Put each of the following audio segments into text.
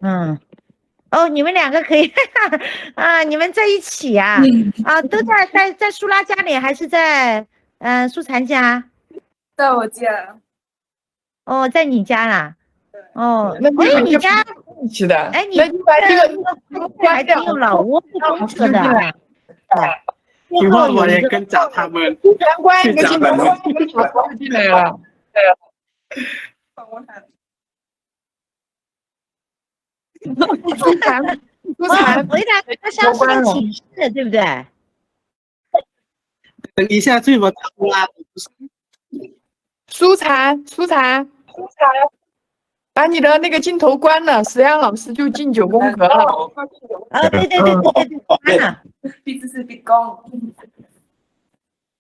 嗯，哦，你们两个可以啊，你们在一起呀？啊，都在苏拉家里，还是在苏残家？在我家。哦，在你家啦？哦，那你哎，们就你家，一起的？哎，你那你把这个那个还挺有老窝的公车的啊。一会儿我也跟着他们全关一个镜头，去咱们一个小时就进来了。苏残，苏残，回答他像是个寝室的，对不对？等一下最我啦。苏残，把你的那个镜头关了，石阳老师就进9宫格了。啊，对，关了。彼此是比公。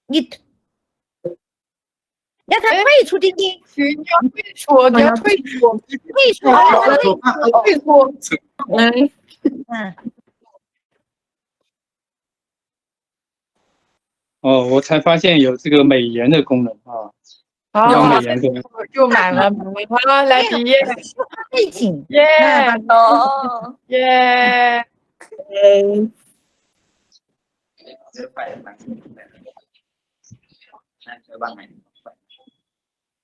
你让他退出钉钉，你要退出，你要退出，退出。哦，我才发现有这个美颜的功能啊！好，就满了。好，来毕业。背景，耶哦，耶。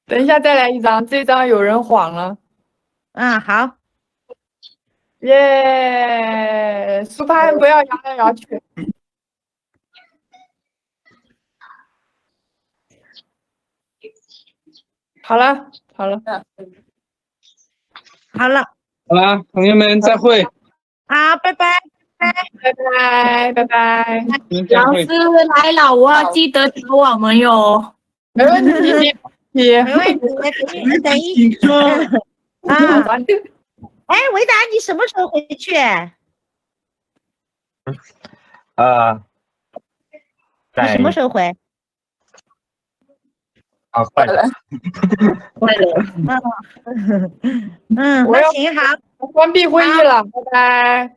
等一下再来一张，这张有人晃了。好。耶，苏潘不要摇来摇去。好了，好了，朋友们再会。好，拜拜。拜拜。老师来老挝记得找我们哟。没问题，没问题。等一下哎，维达，你什么时候回去？你什么时候回？快了。那行好，关闭会议了，拜拜。